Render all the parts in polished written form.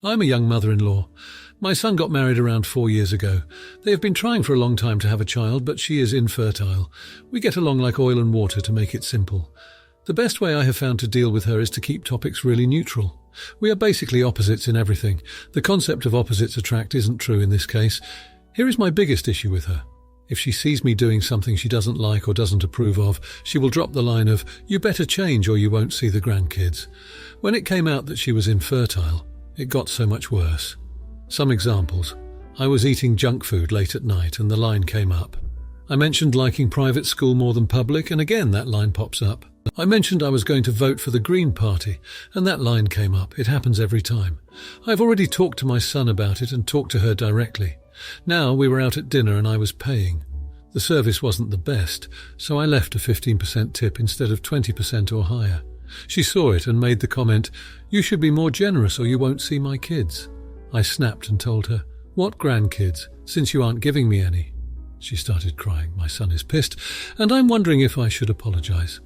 I'm a young mother-in-law. My son got married around 4 years ago. They have been trying for a long time to have a child, but she is infertile. We get along like oil and water, to make it simple. The best way I have found to deal with her is to keep topics really neutral. We are basically opposites in everything. The concept of opposites attract isn't true in this case. Here is my biggest issue with her. If she sees me doing something she doesn't like or doesn't approve of, she will drop the line of, "You better change or you won't see the grandkids." When it came out that she was infertile, it got so much worse. Some examples. I was eating junk food late at night and the line came up. I mentioned liking private school more than public, and again that line pops up. I mentioned I was going to vote for the Green Party, and that line came up. It happens every time. I've already talked to my son about it and talked to her directly. Now we were out at dinner and I was paying. The service wasn't the best, so I left a 15% tip instead of 20% or higher. She saw it and made the comment, "You should be more generous or you won't see my kids." I snapped and told her, "What grandkids, since you aren't giving me any?" She started crying. My son is pissed, and I'm wondering if I should apologize.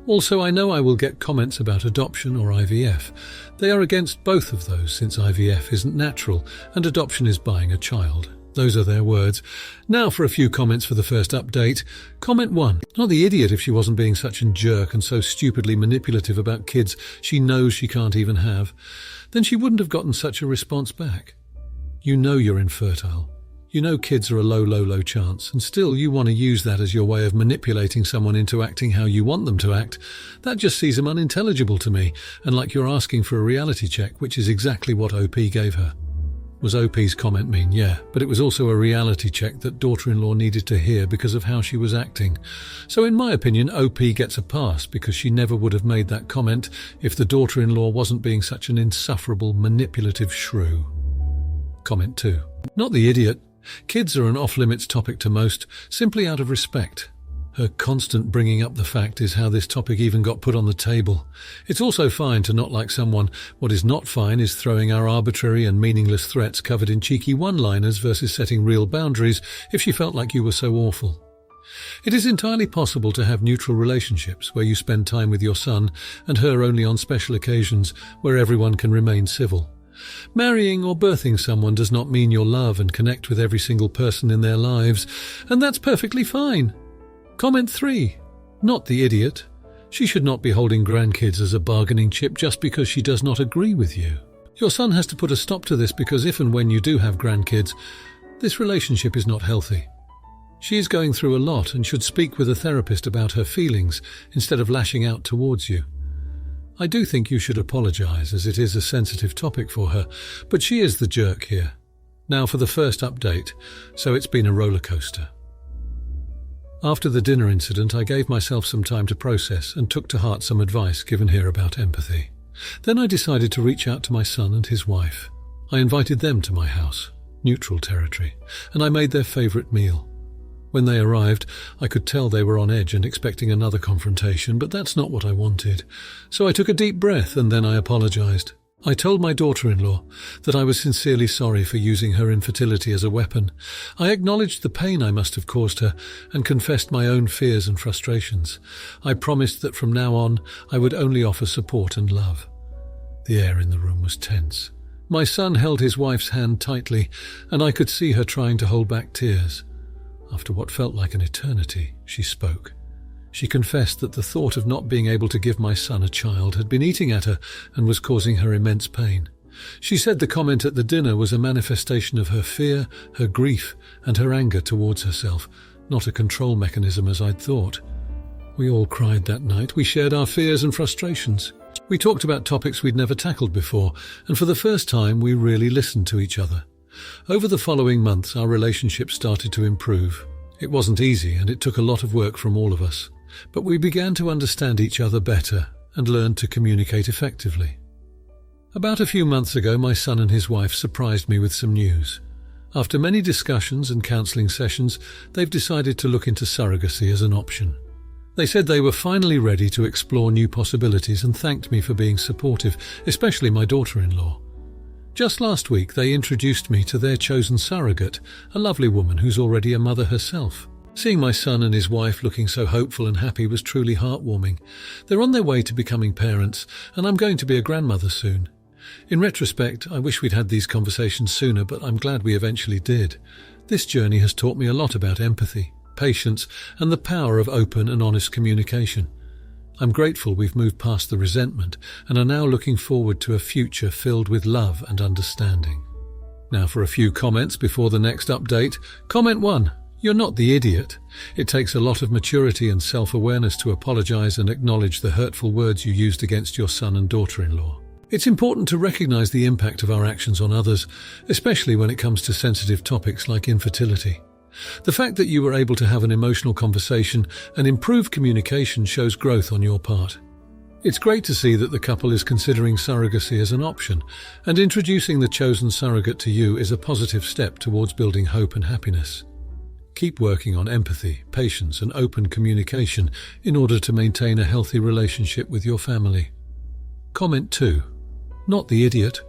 Also, I know I will get comments about adoption or IVF. They are against both of those, since IVF isn't natural and adoption is buying a child. Those are their words. Now for a few comments for the first update. Comment 1. Not the idiot if she wasn't being such a jerk and so stupidly manipulative about kids she knows she can't even have. Then she wouldn't have gotten such a response back. You know you're infertile. You know kids are a low chance, and still you want to use that as your way of manipulating someone into acting how you want them to act. That just seems unintelligible to me, and like you're asking for a reality check, which is exactly what OP gave her. Was OP's comment mean? Yeah, but it was also a reality check that daughter-in-law needed to hear because of how she was acting. So in my opinion, OP gets a pass because she never would have made that comment if the daughter-in-law wasn't being such an insufferable, manipulative shrew. Comment 2. Not the idiot. Kids are an off-limits topic to most, simply out of respect. Her constant bringing up the fact is how this topic even got put on the table. It's also fine to not like someone. What is not fine is throwing our arbitrary and meaningless threats covered in cheeky one-liners versus setting real boundaries if she felt like you were so awful. It is entirely possible to have neutral relationships where you spend time with your son and her only on special occasions where everyone can remain civil. Marrying or birthing someone does not mean you'll love and connect with every single person in their lives, and that's perfectly fine. Comment 3. Not the idiot. She should not be holding grandkids as a bargaining chip just because she does not agree with you. Your son has to put a stop to this because if and when you do have grandkids, this relationship is not healthy. She is going through a lot and should speak with a therapist about her feelings instead of lashing out towards you. I do think you should apologize as it is a sensitive topic for her, but she is the jerk here. Now for the first update, so it's been a roller coaster. After the dinner incident, I gave myself some time to process and took to heart some advice given here about empathy. Then I decided to reach out to my son and his wife. I invited them to my house, neutral territory, and I made their favorite meal. When they arrived, I could tell they were on edge and expecting another confrontation, but that's not what I wanted. So I took a deep breath and then I apologized. I told my daughter-in-law that I was sincerely sorry for using her infertility as a weapon. I acknowledged the pain I must have caused her and confessed my own fears and frustrations. I promised that from now on I would only offer support and love. The air in the room was tense. My son held his wife's hand tightly, and I could see her trying to hold back tears. After what felt like an eternity, she spoke. She confessed that the thought of not being able to give my son a child had been eating at her and was causing her immense pain. She said the comment at the dinner was a manifestation of her fear, her grief, and her anger towards herself, not a control mechanism as I'd thought. We all cried that night. We shared our fears and frustrations. We talked about topics we'd never tackled before, and for the first time we really listened to each other. Over the following months, our relationship started to improve. It wasn't easy, and it took a lot of work from all of us. But we began to understand each other better and learned to communicate effectively. About a few months ago, my son and his wife surprised me with some news. After many discussions and counselling sessions, they've decided to look into surrogacy as an option. They said they were finally ready to explore new possibilities and thanked me for being supportive, especially my daughter-in-law. Just last week, they introduced me to their chosen surrogate, a lovely woman who's already a mother herself. Seeing my son and his wife looking so hopeful and happy was truly heartwarming. They're on their way to becoming parents, and I'm going to be a grandmother soon. In retrospect, I wish we'd had these conversations sooner, but I'm glad we eventually did. This journey has taught me a lot about empathy, patience, and the power of open and honest communication. I'm grateful we've moved past the resentment and are now looking forward to a future filled with love and understanding. Now for a few comments before the next update. Comment 1. You're not the idiot. It takes a lot of maturity and self-awareness to apologize and acknowledge the hurtful words you used against your son and daughter-in-law. It's important to recognize the impact of our actions on others, especially when it comes to sensitive topics like infertility. The fact that you were able to have an emotional conversation and improve communication shows growth on your part. It's great to see that the couple is considering surrogacy as an option, and introducing the chosen surrogate to you is a positive step towards building hope and happiness. Keep working on empathy, patience, and open communication in order to maintain a healthy relationship with your family. Comment 2. Not the idiot.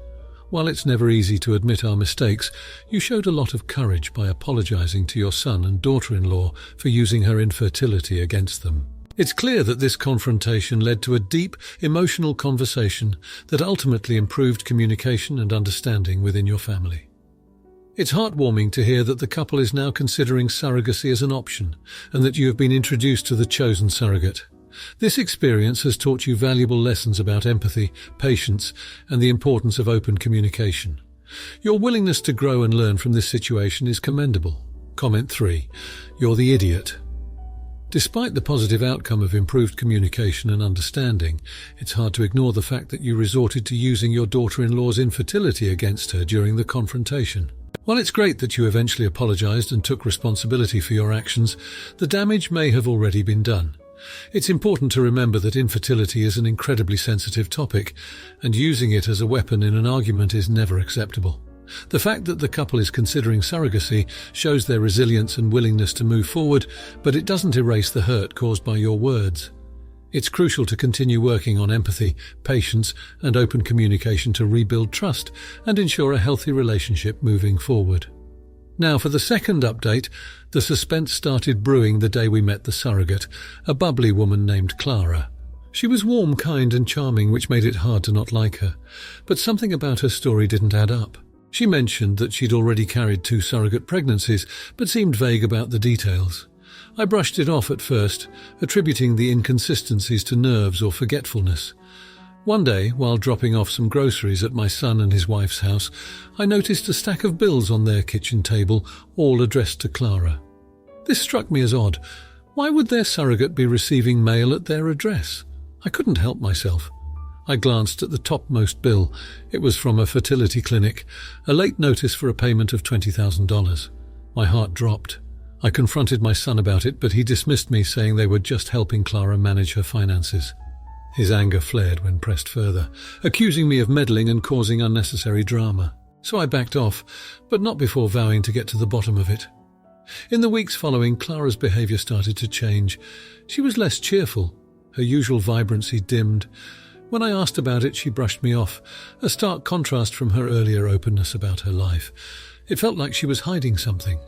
While it's never easy to admit our mistakes, you showed a lot of courage by apologizing to your son and daughter-in-law for using her infertility against them. It's clear that this confrontation led to a deep, emotional conversation that ultimately improved communication and understanding within your family. It's heartwarming to hear that the couple is now considering surrogacy as an option and that you have been introduced to the chosen surrogate. This experience has taught you valuable lessons about empathy, patience, and the importance of open communication. Your willingness to grow and learn from this situation is commendable. Comment 3. You're the idiot. Despite the positive outcome of improved communication and understanding, it's hard to ignore the fact that you resorted to using your daughter-in-law's infertility against her during the confrontation. While it's great that you eventually apologized and took responsibility for your actions, the damage may have already been done. It's important to remember that infertility is an incredibly sensitive topic, and using it as a weapon in an argument is never acceptable. The fact that the couple is considering surrogacy shows their resilience and willingness to move forward, but it doesn't erase the hurt caused by your words. It's crucial to continue working on empathy, patience, and open communication to rebuild trust and ensure a healthy relationship moving forward. Now for the second update, the suspense started brewing the day we met the surrogate, a bubbly woman named Clara. She was warm, kind, and charming, which made it hard to not like her, but something about her story didn't add up. She mentioned that she'd already carried 2 surrogate pregnancies, but seemed vague about the details. I brushed it off at first, attributing the inconsistencies to nerves or forgetfulness. One day, while dropping off some groceries at my son and his wife's house, I noticed a stack of bills on their kitchen table, all addressed to Clara. This struck me as odd. Why would their surrogate be receiving mail at their address? I couldn't help myself. I glanced at the topmost bill. It was from a fertility clinic, a late notice for a payment of $20,000. My heart dropped. I confronted my son about it, but he dismissed me, saying they were just helping Clara manage her finances. His anger flared when pressed further, accusing me of meddling and causing unnecessary drama. So I backed off, but not before vowing to get to the bottom of it. In the weeks following, Clara's behavior started to change. She was less cheerful. Her usual vibrancy dimmed. When I asked about it, she brushed me off, a stark contrast from her earlier openness about her life. It felt like she was hiding something.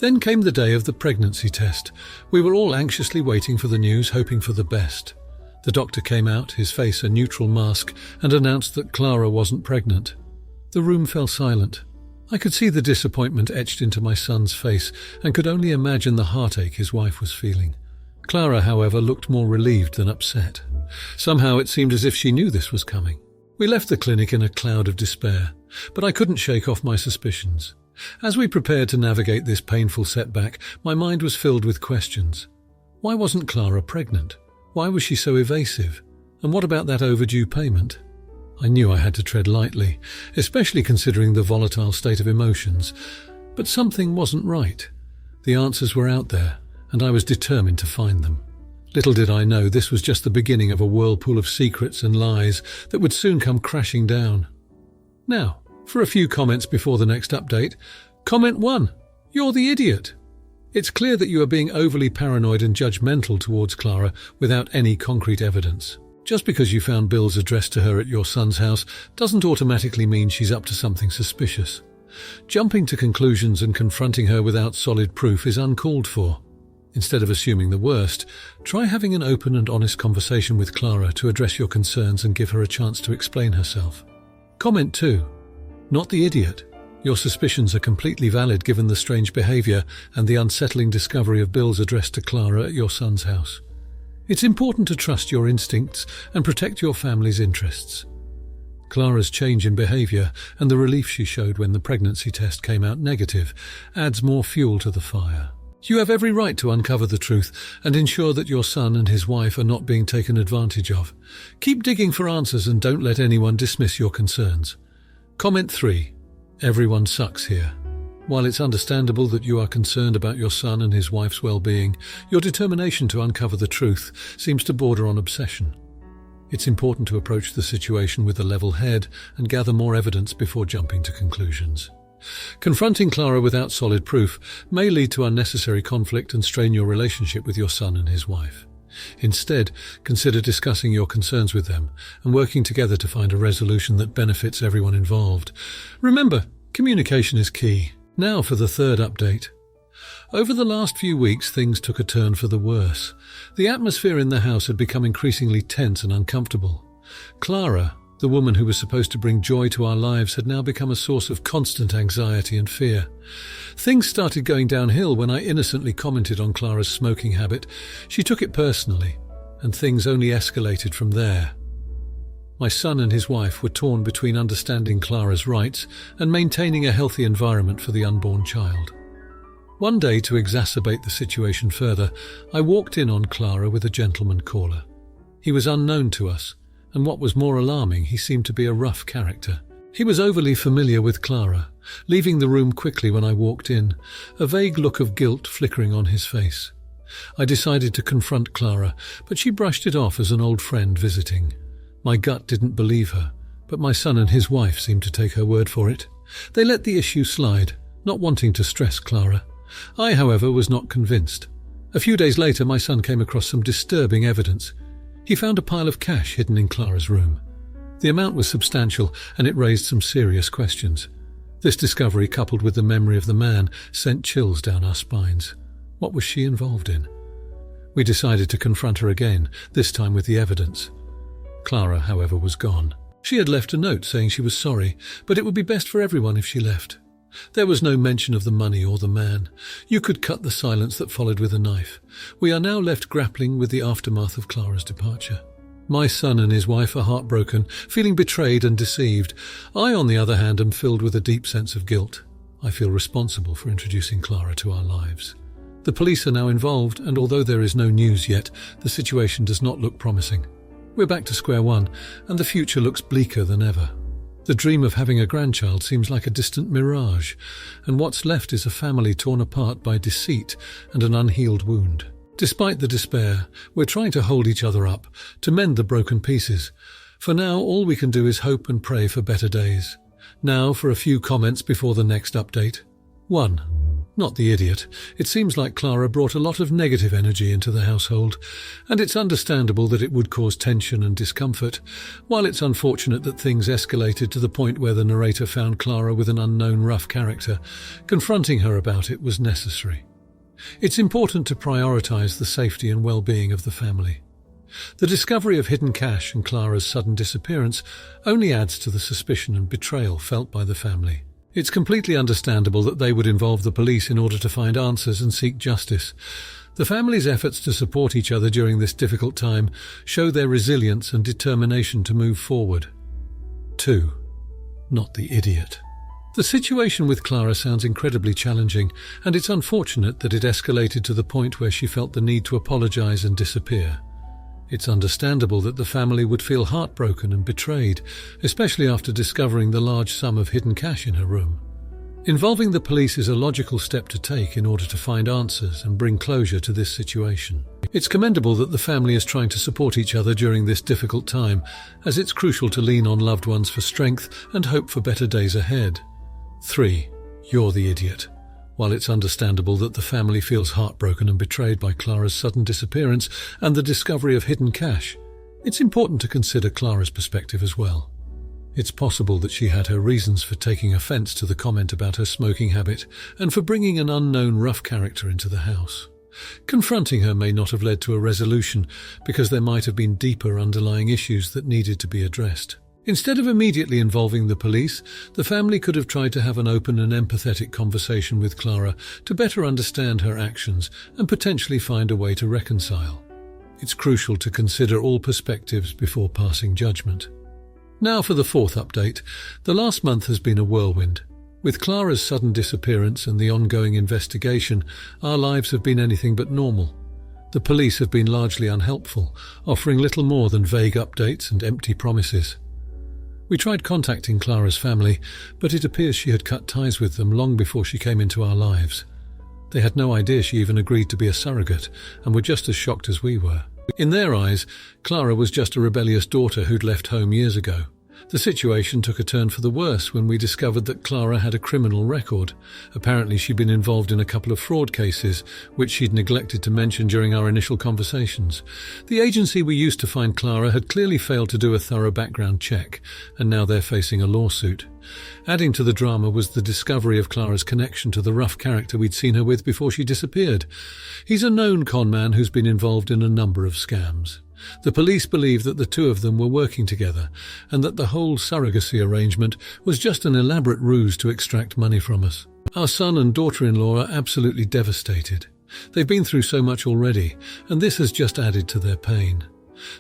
Then came the day of the pregnancy test. We were all anxiously waiting for the news, hoping for the best. The doctor came out, his face a neutral mask, and announced that Clara wasn't pregnant. The room fell silent. I could see the disappointment etched into my son's face and could only imagine the heartache his wife was feeling. Clara, however, looked more relieved than upset. Somehow it seemed as if she knew this was coming. We left the clinic in a cloud of despair, but I couldn't shake off my suspicions. As we prepared to navigate this painful setback, my mind was filled with questions. Why wasn't Clara pregnant? Why was she so evasive? And what about that overdue payment? I knew I had to tread lightly, especially considering the volatile state of emotions. But something wasn't right. The answers were out there, and I was determined to find them. Little did I know this was just the beginning of a whirlpool of secrets and lies that would soon come crashing down. Now, for a few comments before the next update. Comment 1. You're the idiot. It's clear that you are being overly paranoid and judgmental towards Clara without any concrete evidence. Just because you found bills addressed to her at your son's house doesn't automatically mean she's up to something suspicious. Jumping to conclusions and confronting her without solid proof is uncalled for. Instead of assuming the worst, try having an open and honest conversation with Clara to address your concerns and give her a chance to explain herself. Comment 2. Not the idiot. Your suspicions are completely valid given the strange behavior and the unsettling discovery of bills addressed to Clara at your son's house. It's important to trust your instincts and protect your family's interests. Clara's change in behavior and the relief she showed when the pregnancy test came out negative adds more fuel to the fire. You have every right to uncover the truth and ensure that your son and his wife are not being taken advantage of. Keep digging for answers and don't let anyone dismiss your concerns. Comment 3. Everyone sucks here. While it's understandable that you are concerned about your son and his wife's well-being, your determination to uncover the truth seems to border on obsession. It's important to approach the situation with a level head and gather more evidence before jumping to conclusions. Confronting Clara without solid proof may lead to unnecessary conflict and strain your relationship with your son and his wife. Instead, consider discussing your concerns with them and working together to find a resolution that benefits everyone involved. Remember, communication is key. Now for the third update. Over the last few weeks, things took a turn for the worse. The atmosphere in the house had become increasingly tense and uncomfortable. Clara, the woman who was supposed to bring joy to our lives, had now become a source of constant anxiety and fear. Things started going downhill when I innocently commented on Clara's smoking habit. She took it personally, and things only escalated from there. My son and his wife were torn between understanding Clara's rights and maintaining a healthy environment for the unborn child. One day, to exacerbate the situation further, I walked in on Clara with a gentleman caller. He was unknown to us, and what was more alarming, he seemed to be a rough character. He was overly familiar with Clara, leaving the room quickly when I walked in, a vague look of guilt flickering on his face. I decided to confront Clara, but she brushed it off as an old friend visiting. My gut didn't believe her, but my son and his wife seemed to take her word for it. They let the issue slide, not wanting to stress Clara. I, however, was not convinced. A few days later, my son came across some disturbing evidence. He found a pile of cash hidden in Clara's room. The amount was substantial, and it raised some serious questions. This discovery, coupled with the memory of the man, sent chills down our spines. What was she involved in? We decided to confront her again, this time with the evidence. Clara, however, was gone. She had left a note saying she was sorry, but it would be best for everyone if she left. There was no mention of the money or the man. You could cut the silence that followed with a knife. We are now left grappling with the aftermath of Clara's departure. My son and his wife are heartbroken, feeling betrayed and deceived. I, on the other hand, am filled with a deep sense of guilt. I feel responsible for introducing Clara to our lives. The police are now involved, and although there is no news yet, the situation does not look promising. We're back to square one, and the future looks bleaker than ever. The dream of having a grandchild seems like a distant mirage, and what's left is a family torn apart by deceit and an unhealed wound. Despite the despair, we're trying to hold each other up, to mend the broken pieces. For now, all we can do is hope and pray for better days. Now for a few comments before the next update. 1. Not the idiot. It seems like Clara brought a lot of negative energy into the household, and it's understandable that it would cause tension and discomfort. While it's unfortunate that things escalated to the point where the narrator found Clara with an unknown rough character, confronting her about it was necessary. It's important to prioritize the safety and well-being of the family. The discovery of hidden cash and Clara's sudden disappearance only adds to the suspicion and betrayal felt by the family. It's completely understandable that they would involve the police in order to find answers and seek justice. The family's efforts to support each other during this difficult time show their resilience and determination to move forward. 2. Not the idiot. The situation with Clara sounds incredibly challenging, and it's unfortunate that it escalated to the point where she felt the need to apologize and disappear. It's understandable that the family would feel heartbroken and betrayed, especially after discovering the large sum of hidden cash in her room. Involving the police is a logical step to take in order to find answers and bring closure to this situation. It's commendable that the family is trying to support each other during this difficult time, as it's crucial to lean on loved ones for strength and hope for better days ahead. 3. You're the idiot. While it's understandable that the family feels heartbroken and betrayed by Clara's sudden disappearance and the discovery of hidden cash, it's important to consider Clara's perspective as well. It's possible that she had her reasons for taking offense to the comment about her smoking habit and for bringing an unknown rough character into the house. Confronting her may not have led to a resolution because there might have been deeper underlying issues that needed to be addressed. Instead of immediately involving the police, the family could have tried to have an open and empathetic conversation with Clara to better understand her actions and potentially find a way to reconcile. It's crucial to consider all perspectives before passing judgment. Now for the fourth update. The last month has been a whirlwind. With Clara's sudden disappearance and the ongoing investigation, our lives have been anything but normal. The police have been largely unhelpful, offering little more than vague updates and empty promises. We tried contacting Clara's family, but it appears she had cut ties with them long before she came into our lives. They had no idea she even agreed to be a surrogate, and were just as shocked as we were. In their eyes, Clara was just a rebellious daughter who'd left home years ago. The situation took a turn for the worse when we discovered that Clara had a criminal record. Apparently she'd been involved in a couple of fraud cases, which she'd neglected to mention during our initial conversations. The agency we used to find Clara had clearly failed to do a thorough background check, and now they're facing a lawsuit. Adding to the drama was the discovery of Clara's connection to the rough character we'd seen her with before she disappeared. He's a known con man who's been involved in a number of scams. The police believe that the two of them were working together, and that the whole surrogacy arrangement was just an elaborate ruse to extract money from us. Our son and daughter-in-law are absolutely devastated. They've been through so much already, and this has just added to their pain.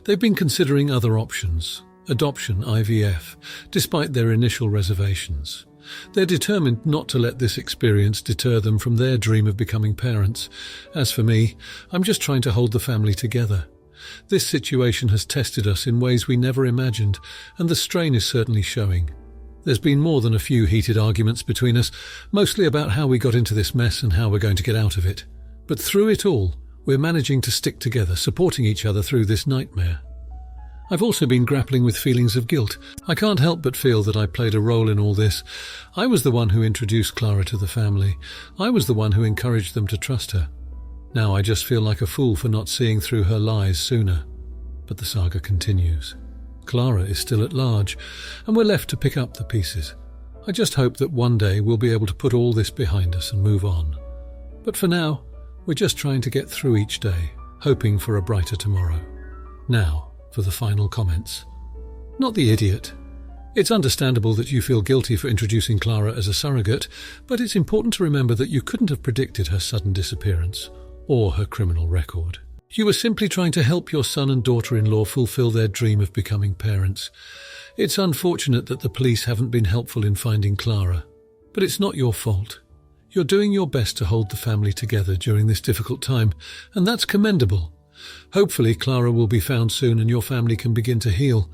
They've been considering other options, adoption, IVF, despite their initial reservations. They're determined not to let this experience deter them from their dream of becoming parents. As for me, I'm just trying to hold the family together. This situation has tested us in ways we never imagined, and the strain is certainly showing. There's been more than a few heated arguments between us, mostly about how we got into this mess and how we're going to get out of it. But through it all, we're managing to stick together, supporting each other through this nightmare. I've also been grappling with feelings of guilt. I can't help but feel that I played a role in all this. I was the one who introduced Clara to the family. I was the one who encouraged them to trust her. Now I just feel like a fool for not seeing through her lies sooner. But the saga continues. Clara is still at large, and we're left to pick up the pieces. I just hope that one day we'll be able to put all this behind us and move on. But for now, we're just trying to get through each day, hoping for a brighter tomorrow. Now, for the final comments. Not the idiot. It's understandable that you feel guilty for introducing Clara as a surrogate, but it's important to remember that you couldn't have predicted her sudden disappearance or her criminal record. You were simply trying to help your son and daughter-in-law fulfill their dream of becoming parents. It's unfortunate that the police haven't been helpful in finding Clara, but it's not your fault. You're doing your best to hold the family together during this difficult time, and that's commendable. Hopefully Clara will be found soon and your family can begin to heal.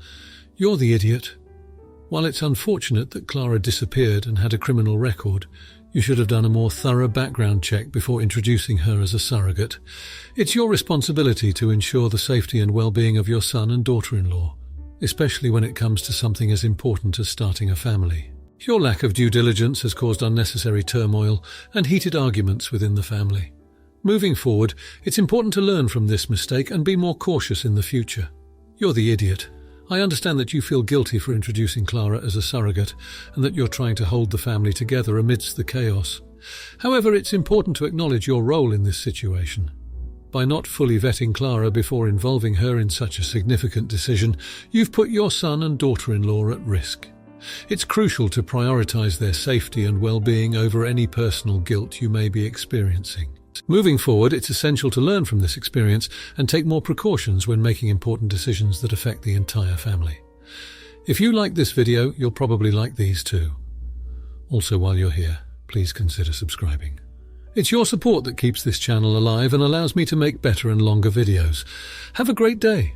You're the idiot. While it's unfortunate that Clara disappeared and had a criminal record, you should have done a more thorough background check before introducing her as a surrogate. It's your responsibility to ensure the safety and well-being of your son and daughter-in-law, especially when it comes to something as important as starting a family. Your lack of due diligence has caused unnecessary turmoil and heated arguments within the family. Moving forward, it's important to learn from this mistake and be more cautious in the future. You're the idiot. I understand that you feel guilty for introducing Clara as a surrogate and that you're trying to hold the family together amidst the chaos. However, it's important to acknowledge your role in this situation. By not fully vetting Clara before involving her in such a significant decision, you've put your son and daughter-in-law at risk. It's crucial to prioritize their safety and well-being over any personal guilt you may be experiencing. Moving forward, it's essential to learn from this experience and take more precautions when making important decisions that affect the entire family. If you like this video, you'll probably like these too. Also, while you're here, please consider subscribing. It's your support that keeps this channel alive and allows me to make better and longer videos. Have a great day.